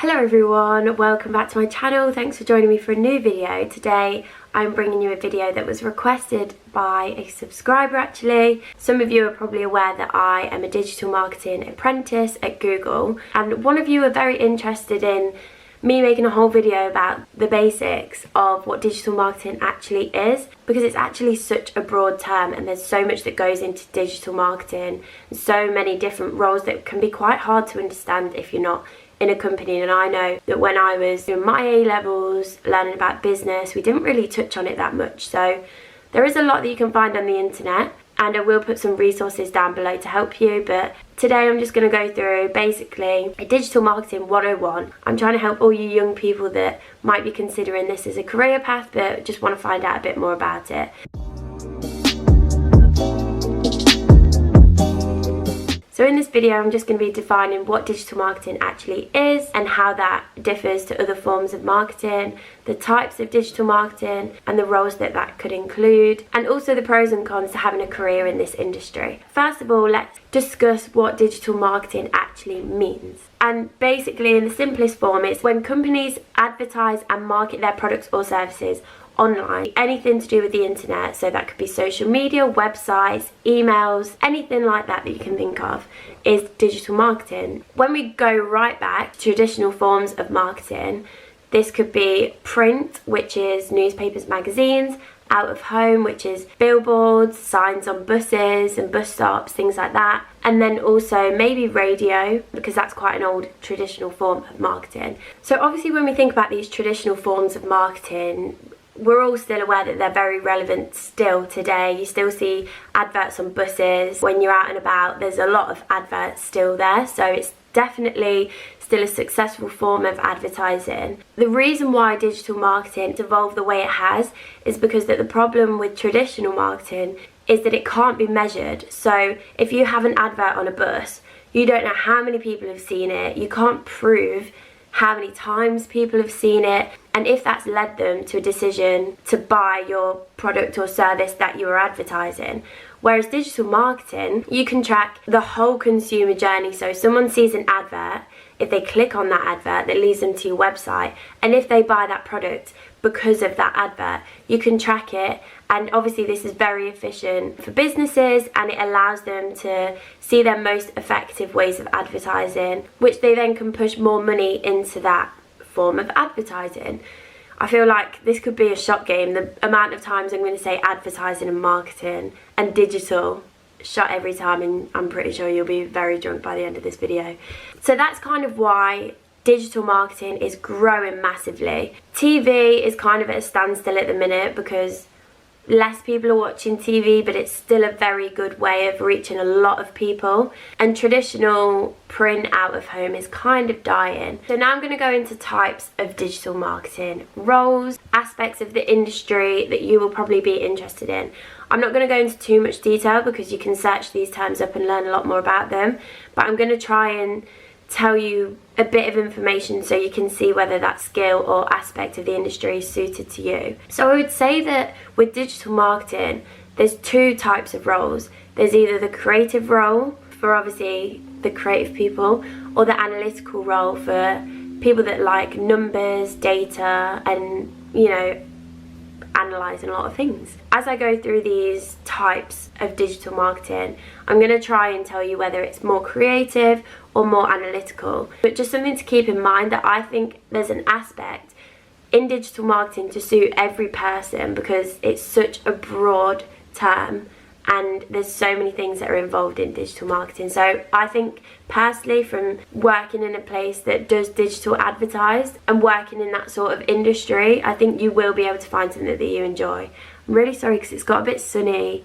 Hello everyone, welcome back to my channel. Thanks for joining me for a new video. Today I'm bringing you a video that was requested by a subscriber actually. Some of you are probably aware that I am a digital marketing apprentice at Google, and one of you are very interested in me making a whole video about the basics of what digital marketing actually is, because it's actually such a broad term and there's so much that goes into digital marketing, so many different roles that can be quite hard to understand if you're not in a company. And I know that when I was doing my A-levels learning about business, we didn't really touch on it that much. So there is a lot that you can find on the internet, and I will put some resources down below to help you, but today I'm just going to go through basically a digital marketing 101. I'm trying to help all you young people that might be considering this as a career path but just want to find out a bit more about it. So in this video I'm just going to be defining what digital marketing actually is and how that differs to other forms of marketing, the types of digital marketing and the roles that could include, and also the pros and cons to having a career in this industry. First of all, let's discuss what digital marketing actually means. And basically, in the simplest form, it's when companies advertise and market their products or services online, anything to do with the internet. So that could be social media, websites, emails, anything like that you can think of is digital marketing. When we go right back to traditional forms of marketing, this could be print, which is newspapers, magazines, out of home, which is billboards, signs on buses and bus stops, things like that. And then also maybe radio, because that's quite an old traditional form of marketing. So obviously when we think about these traditional forms of marketing, we're all still aware that they're very relevant still today. You still see adverts on buses. When you're out and about, there's a lot of adverts still there. So it's definitely still a successful form of advertising. The reason why digital marketing evolved the way it has is because that the problem with traditional marketing is that it can't be measured. So if you have an advert on a bus, you don't know how many people have seen it. You can't prove how many times people have seen it, and if that's led them to a decision to buy your product or service that you are advertising. Whereas digital marketing, you can track the whole consumer journey. So someone sees an advert, if they click on that advert, that leads them to your website, and if they buy that product because of that advert, you can track it. And obviously this is very efficient for businesses, and it allows them to see their most effective ways of advertising, which they then can push more money into that form of advertising. I feel like this could be a shot game, the amount of times I'm going to say advertising and marketing and digital shot every time, and I'm pretty sure you'll be very drunk by the end of this video. So that's kind of why digital marketing is growing massively. TV is kind of at a standstill at the minute because less people are watching TV, but it's still a very good way of reaching a lot of people. And traditional print out of home is kind of dying. So now I'm going to go into types of digital marketing, roles, aspects of the industry that you will probably be interested in. I'm not going to go into too much detail because you can search these terms up and learn a lot more about them, but I'm going to try and tell you a bit of information so you can see whether that skill or aspect of the industry is suited to you. So I would say that with digital marketing, there's two types of roles. There's either the creative role for obviously the creative people, or the analytical role for people that like numbers, data, and analysing a lot of things. As I go through these types of digital marketing, I'm going to try and tell you whether it's more creative or more analytical. But just something to keep in mind, that I think there's an aspect in digital marketing to suit every person, because it's such a broad term and there's so many things that are involved in digital marketing. So I think personally, from working in a place that does digital advertise and working in that sort of industry, I think you will be able to find something that you enjoy. I'm really sorry because it's got a bit sunny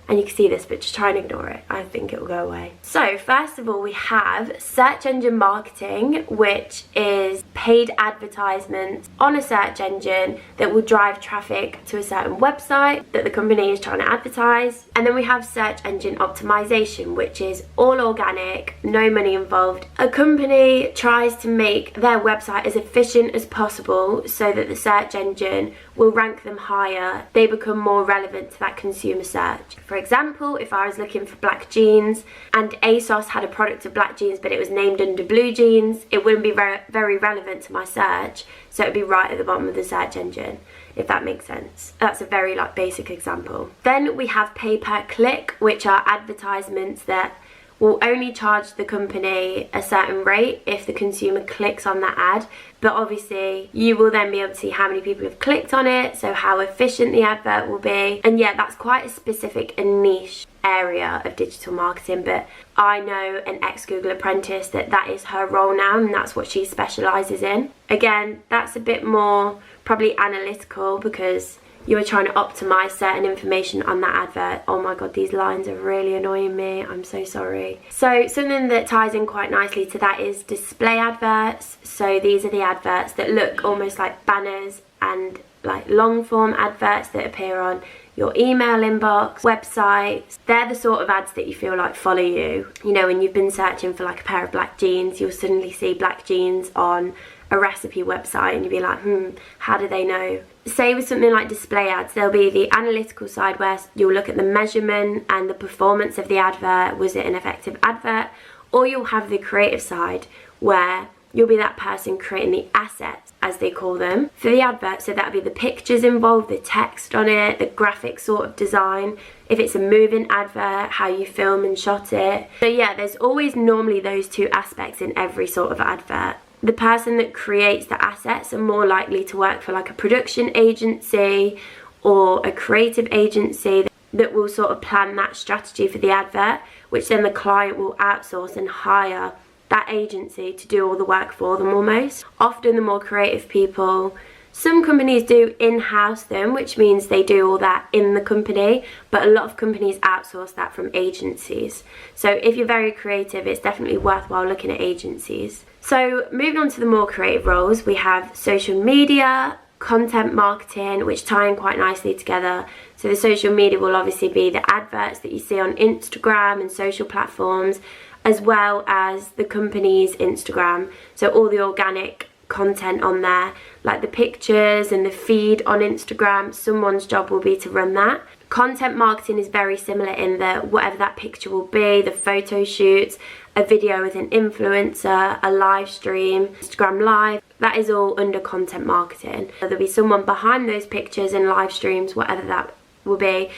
and you can see this, but just try and ignore it. I think it will go away. So first of all, we have search engine marketing, which is paid advertisements on a search engine that will drive traffic to a certain website that the company is trying to advertise. And then we have search engine optimization, which is all organic, no money involved. A company tries to make their website as efficient as possible so that the search engine will rank them higher. They become more relevant to that consumer search. For example, if I was looking for black jeans and ASOS had a product of black jeans but it was named under blue jeans, it wouldn't be very relevant to my search, so it would be right at the bottom of the search engine, if that makes sense. That's a very basic example. Then we have pay-per-click, which are advertisements that will only charge the company a certain rate if the consumer clicks on that ad, but obviously you will then be able to see how many people have clicked on it, so how efficient the advert will be. And yeah, that's quite a specific and niche area of digital marketing, but I know an ex-Google apprentice that is her role now, and that's what she specialises in. Again, that's a bit more probably analytical because you are trying to optimize certain information on that advert. Oh my god, these lines are really annoying me, I'm so sorry. So something that ties in quite nicely to that is display adverts. So these are the adverts that look almost like banners and like long form adverts that appear on your email inbox, websites. They're the sort of ads that you feel like follow you. You know, when you've been searching for like a pair of black jeans, you'll suddenly see black jeans on a recipe website and you'll be like, how do they know? Say with something like display ads, there'll be the analytical side where you'll look at the measurement and the performance of the advert. Was it an effective advert? Or you'll have the creative side where you'll be that person creating the assets, as they call them, for the advert. So that'll be the pictures involved, the text on it, the graphic sort of design. If it's a moving advert, how you film and shot it. So yeah, there's always normally those two aspects in every sort of advert. The person that creates the assets are more likely to work for like a production agency or a creative agency that will sort of plan that strategy for the advert, which then the client will outsource and hire that agency to do all the work for them almost. Often the more creative people, some companies do in-house them, which means they do all that in the company, but a lot of companies outsource that from agencies. So if you're very creative, it's definitely worthwhile looking at agencies. So moving on to the more creative roles, we have social media, content marketing, which tie in quite nicely together. So the social media will obviously be the adverts that you see on Instagram and social platforms, as well as the company's Instagram. So all the organic content on there, like the pictures and the feed on Instagram, someone's job will be to run that. Content marketing is very similar in that whatever that picture will be, the photo shoots, a video with an influencer, a live stream, Instagram live, that is all under content marketing. So there'll be someone behind those pictures and live streams, whatever that will be,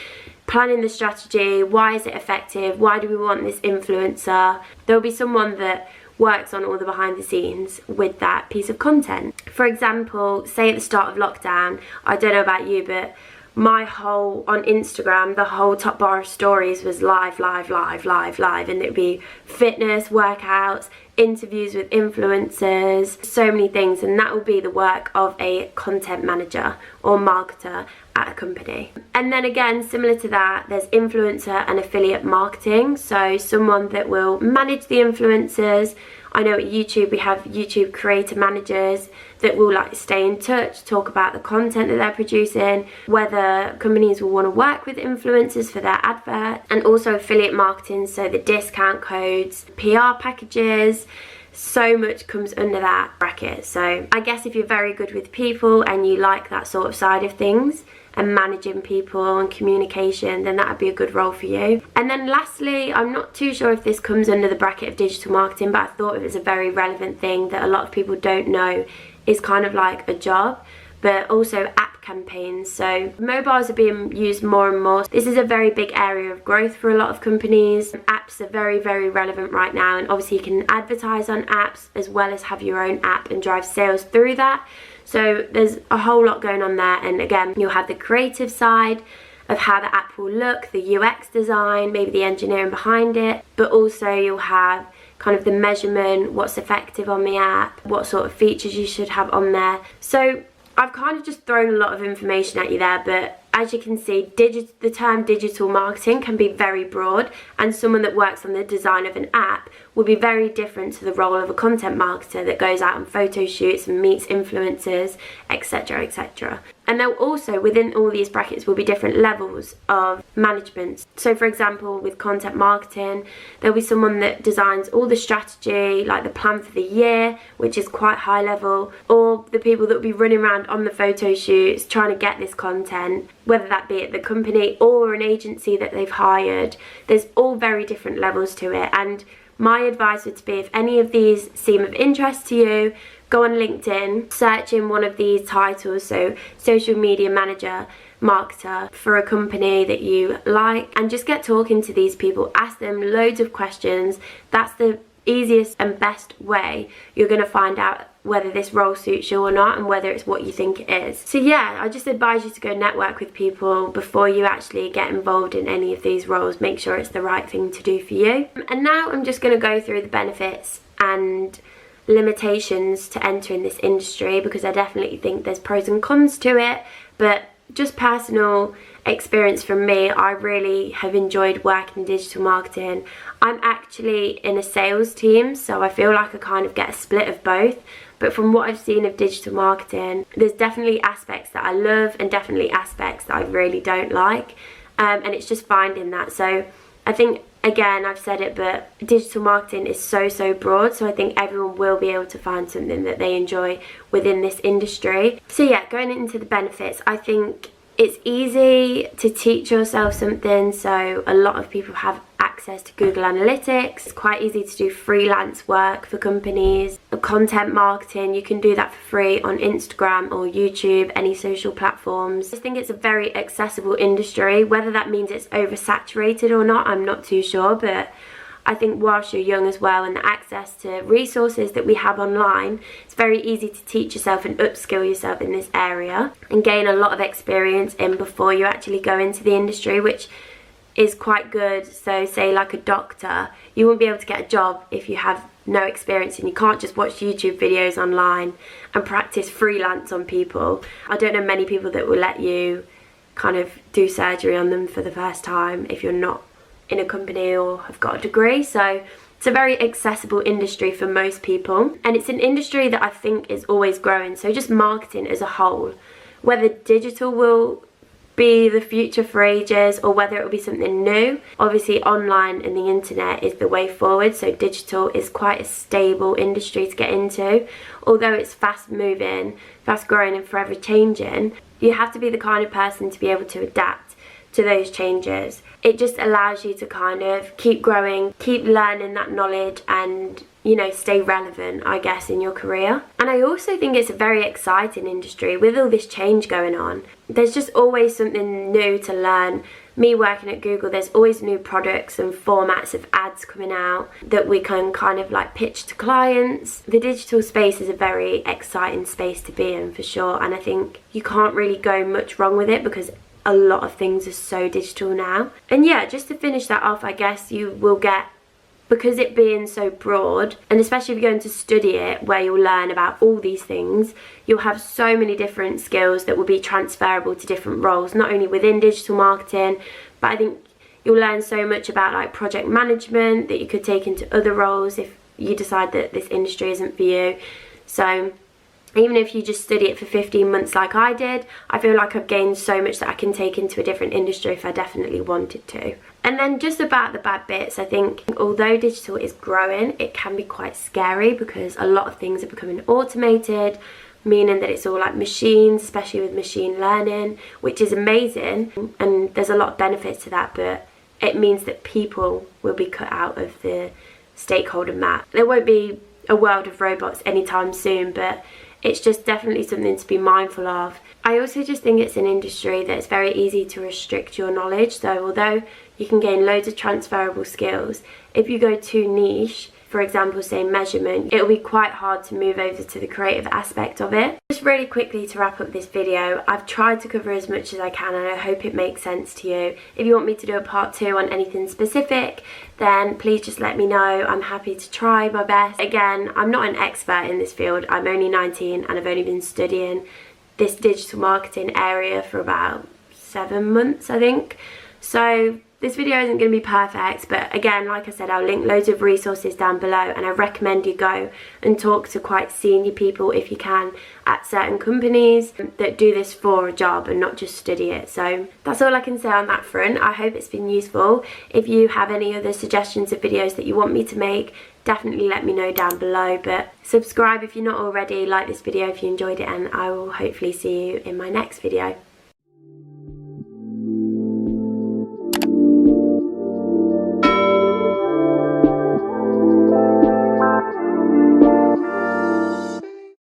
planning the strategy. Why is it effective? Why do we want this influencer? There'll be someone that works on all the behind the scenes with that piece of content. For example, say at the start of lockdown, I don't know about you, but my whole, on Instagram, the whole top bar of stories was live, and it'd be fitness, workouts, interviews with influencers, so many things, and that will be the work of a content manager or marketer at a company. And then again, similar to that, there's influencer and affiliate marketing, so someone that will manage the influencers. I know at YouTube we have YouTube creator managers that will like stay in touch, talk about the content that they're producing, whether companies will want to work with influencers for their advert, and also affiliate marketing, so the discount codes, PR packages, so much comes under that bracket. So I guess if you're very good with people and you like that sort of side of things and managing people and communication, then that would be a good role for you. And then lastly, I'm not too sure if this comes under the bracket of digital marketing, but I thought it was a very relevant thing that a lot of people don't know is kind of like a job, but also app campaigns. So mobiles are being used more and more. This is a very big area of growth for a lot of companies. Apps are very, very relevant right now, and obviously you can advertise on apps as well as have your own app and drive sales through that. So there's a whole lot going on there, and again, you'll have the creative side of how the app will look, the UX design, maybe the engineering behind it, but also you'll have kind of the measurement, what's effective on the app, what sort of features you should have on there. So I've kind of just thrown a lot of information at you there, but as you can see, the term digital marketing can be very broad, and someone that works on the design of an app will be very different to the role of a content marketer that goes out on photo shoots and meets influencers, etc, etc. And there also, within all these brackets, will be different levels of management. So for example, with content marketing, there'll be someone that designs all the strategy, like the plan for the year, which is quite high level, or the people that will be running around on the photo shoots trying to get this content, whether that be at the company or an agency that they've hired. There's all very different levels to it, and my advice would be, if any of these seem of interest to you, go on LinkedIn, search in one of these titles, so social media manager, marketer, for a company that you like, and just get talking to these people. Ask them loads of questions. That's the easiest and best way you're going to find out whether this role suits you or not, and whether it's what you think it is. So yeah, I just advise you to go network with people before you actually get involved in any of these roles. Make sure it's the right thing to do for you. And now I'm just going to go through the benefits and limitations to entering this industry, because I definitely think there's pros and cons to it, but just personal experience from me, I really have enjoyed working in digital marketing. I'm actually in a sales team, so I feel like I kind of get a split of both, but from what I've seen of digital marketing, there's definitely aspects that I love and definitely aspects that I really don't like, and it's just finding that. So I think, again, I've said it, but digital marketing is so broad, so I think everyone will be able to find something that they enjoy within this industry. So yeah, going into the benefits, I think it's easy to teach yourself something, so a lot of people have access to Google Analytics. It's quite easy to do freelance work for companies. Content marketing, you can do that for free on Instagram or YouTube, any social platforms. I think it's a very accessible industry. Whether that means it's oversaturated or not, I'm not too sure, but I think whilst you're young as well, and the access to resources that we have online, it's very easy to teach yourself and upskill yourself in this area and gain a lot of experience in before you actually go into the industry, which is quite good. So say like a doctor, you won't be able to get a job if you have no experience, and you can't just watch YouTube videos online and practice freelance on people. I don't know many people that will let you kind of do surgery on them for the first time if you're not in a company or have got a degree. So it's a very accessible industry for most people, and it's an industry that I think is always growing. So just marketing as a whole, whether digital will be the future for ages or whether it will be something new, obviously online and the internet is the way forward. So digital is quite a stable industry to get into. Although it's fast moving, fast growing and forever changing, you have to be the kind of person to be able to adapt to those changes. It just allows you to kind of keep growing, keep learning that knowledge, and, you know, stay relevant, I guess, in your career. And I also think it's a very exciting industry with all this change going on. There's just always something new to learn. Me working at Google, there's always new products and formats of ads coming out that we can kind of like pitch to clients. The digital space is a very exciting space to be in for sure, and I think you can't really go much wrong with it because a lot of things are so digital now. And yeah, just to finish that off, I guess you will get, because it being so broad, and especially if you're going to study it where you'll learn about all these things, you'll have so many different skills that will be transferable to different roles, not only within digital marketing, but I think you'll learn so much about like project management that you could take into other roles if you decide that this industry isn't for you. So even if you just study it for 15 months like I did, I feel like I've gained so much that I can take into a different industry if I definitely wanted to. And then just about the bad bits, I think although digital is growing, it can be quite scary because a lot of things are becoming automated, meaning that it's all like machines, especially with machine learning, which is amazing, and there's a lot of benefits to that, but it means that people will be cut out of the stakeholder map. There won't be a world of robots anytime soon, but it's just definitely something to be mindful of. I also just think it's an industry that's very easy to restrict your knowledge. So although you can gain loads of transferable skills, if you go too niche, for example, say measurement, it'll be quite hard to move over to the creative aspect of it. Just really quickly to wrap up this video, I've tried to cover as much as I can and I hope it makes sense to you. If you want me to do a part 2 on anything specific, then please just let me know. I'm happy to try my best. Again, I'm not an expert in this field. I'm only 19 and I've only been studying this digital marketing area for about 7 months, I think. So This video isn't going to be perfect, but again, like I said, I'll link loads of resources down below, and I recommend you go and talk to quite senior people if you can at certain companies that do this for a job and not just study it. So that's all I can say on that front. I hope it's been useful. If you have any other suggestions of videos that you want me to make, definitely let me know down below. But subscribe if you're not already, like this video if you enjoyed it, and I will hopefully see you in my next video.